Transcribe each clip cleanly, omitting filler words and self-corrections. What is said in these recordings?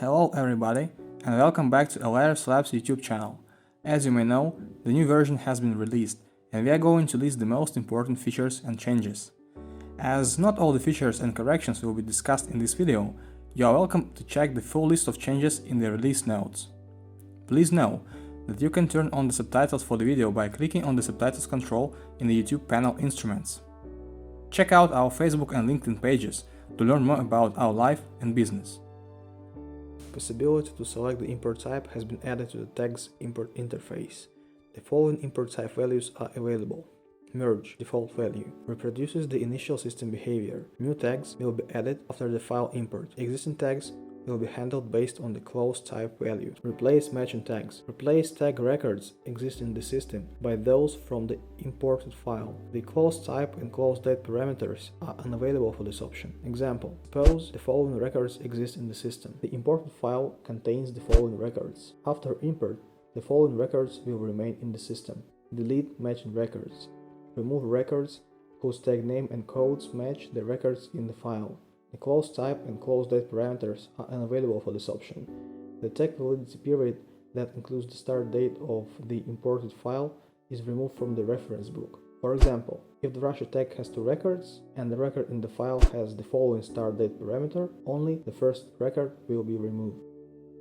Hello everybody, and welcome back to Alaris Labs YouTube channel. As you may know, the new version has been released, and we are going to list the most important features and changes. As not all the features and corrections will be discussed in this video, you are welcome to check the full list of changes in the release notes. Please know that you can turn on the subtitles for the video by clicking on the subtitles control in the YouTube panel instruments. Check out our Facebook and LinkedIn pages to learn more about our life and business. Possibility to select the import type has been added to the tags import interface. The following import type values are available. Merge default value reproduces the initial system behavior. New tags will be added after the file import. Existing tags will be handled based on the clause type value. Replace matching tags. Replace tag records exist in the system by those from the imported file. The clause type and clause date parameters are unavailable for this option. Example: suppose the following records exist in the system. The imported file contains the following records. After import, the following records will remain in the system. Delete matching records. Remove records whose tag name and codes match the records in the file. The clause type and clause date parameters are unavailable for this option. The tag validity period that includes the start date of the imported file is removed from the reference book. For example, if the Russia tag has two records and the record in the file has the following start date parameter, only the first record will be removed.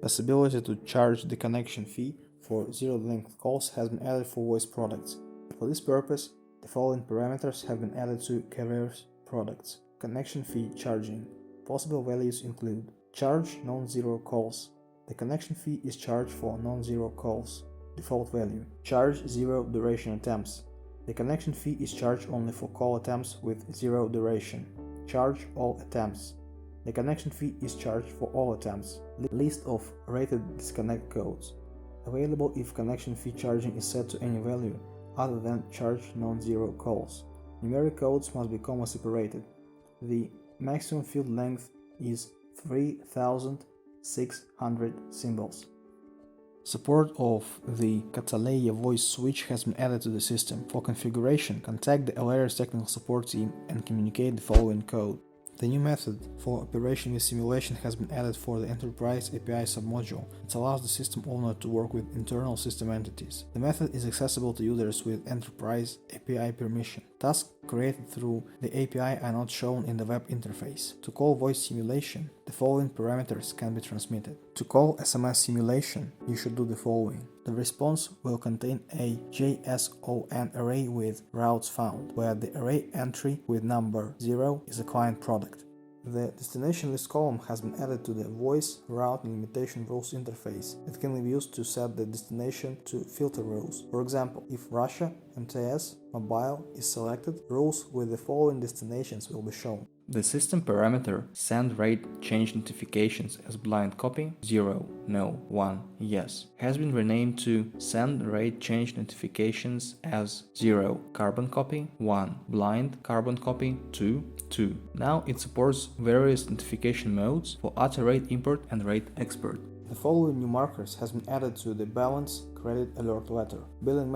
Possibility to charge the connection fee for zero-length calls has been added for voice products. For this purpose, the following parameters have been added to carriers products. Connection fee charging. Possible values include: charge non-zero calls. The connection fee is charged for non-zero calls. Default value. Charge zero duration attempts. The connection fee is charged only for call attempts with zero duration. Charge all attempts. The connection fee is charged for all attempts. List of rated disconnect codes. Available if connection fee charging is set to any value other than charge non-zero calls. Numeric codes must be comma separated. The maximum field length is 3600 symbols. Support of the Cataleya voice switch has been added to the system. For configuration, contact the Alaris technical support team and communicate the following code. The new method for operation with simulation has been added for the Enterprise API submodule. It allows the system owner to work with internal system entities. The method is accessible to users with Enterprise API permission. Tasks created through the API are not shown in the web interface. To call voice simulation, the following parameters can be transmitted. To call SMS simulation, you should do the following. The response will contain a JSON array with routes found, where the array entry with number 0 is a client product. The destination list column has been added to the voice route limitation rules interface. It can be used to set the destination to filter rules. For example, if Russia MTS mobile is selected, rules with the following destinations will be shown. The system parameter send rate change notifications as blind copy 0, no, 1, yes has been renamed to send rate change notifications as 0 carbon copy 1 blind carbon copy 2. Now it supports various notification modes for auto rate import and rate export. The following new markers has been added to the balance credit alert letter. Billing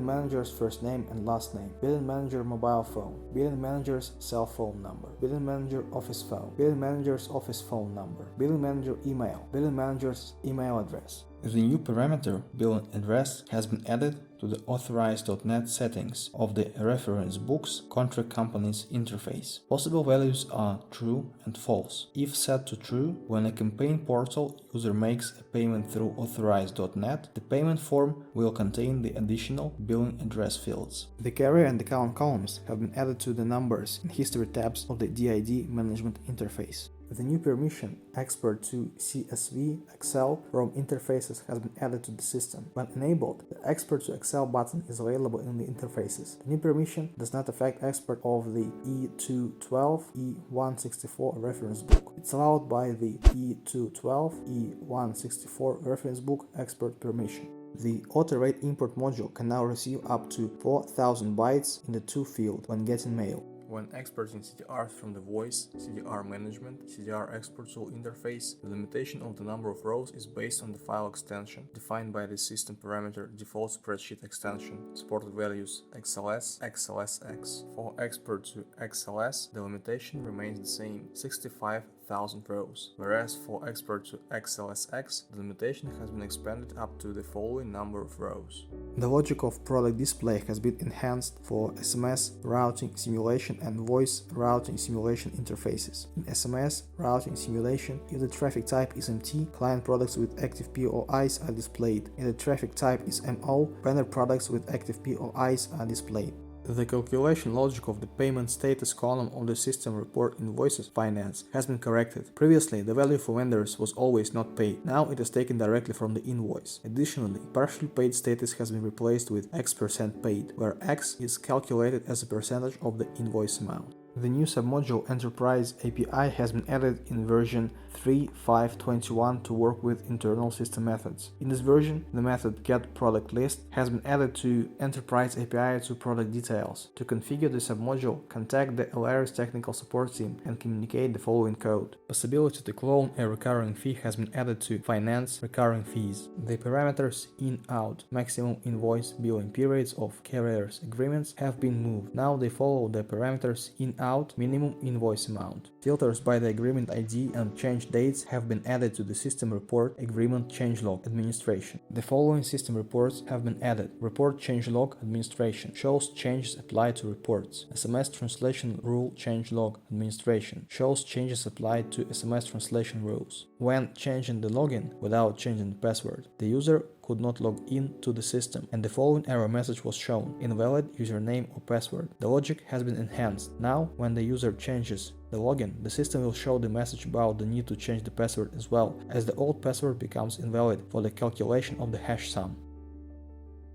manager's first name and last name, billing manager mobile phone, billing manager's cell phone number, billing manager office phone, billing manager's office phone number, billing manager email, billing manager's email address. The new parameter billing address has been added to the authorized.net settings of the reference book's contract company's interface. Possible values are true and false. If set to true, when a campaign portal user makes a payment through authorized.net, the payment form will contain the additional billing address fields. The carrier and account columns have been added to the numbers and history tabs of the DID management interface. The new permission, export to CSV Excel from interfaces has been added to the system. When enabled, the export to Excel button is available in the interfaces. The new permission does not affect export of the E212 E164 reference book. It's allowed by the E212 E164 reference book export permission. The auto-rate import module can now receive up to 4000 bytes in the to field when getting mail. When exporting CDRs from the voice, CDR management, CDR export tool interface, the limitation of the number of rows is based on the file extension, defined by the system parameter default spreadsheet extension. Supported values XLS, XLSX. For export to XLS, the limitation remains the same, 65 1000 rows, whereas for export to XLSX, the limitation has been expanded up to the following number of rows. The logic of product display has been enhanced for SMS routing simulation and voice routing simulation interfaces. In SMS routing simulation, if the traffic type is MT, client products with active POIs are displayed. If the traffic type is MO, vendor products with active POIs are displayed. The calculation logic of the payment status column on the system report Invoices finance has been corrected. Previously, the value for vendors was always not paid. Now it is taken directly from the invoice. Additionally, partially paid status has been replaced with X% paid, where X is calculated as a percentage of the invoice amount. The new submodule Enterprise API has been added in version 3.5.21 to work with internal system methods. In this version, the method getProductList has been added to Enterprise API to product details. To configure the submodule, contact the LR's technical support team and communicate the following code. Possibility to clone a recurring fee has been added to finance recurring fees. The parameters in-out, maximum invoice billing periods of carriers' agreements have been moved. Now they follow the parameters in-out, minimum invoice amount. Filters by the agreement ID and change dates have been added to the system report agreement changelog administration. The following system reports have been added. Report changelog administration shows changes applied to reports. SMS translation rule changelog administration shows changes applied to SMS translation rules. When changing the login without changing the password, the user could not log in to the system, and the following error message was shown: invalid username or password. The logic has been enhanced. Now, when the user changes the login, the system will show the message about the need to change the password as well, as the old password becomes invalid for the calculation of the hash sum.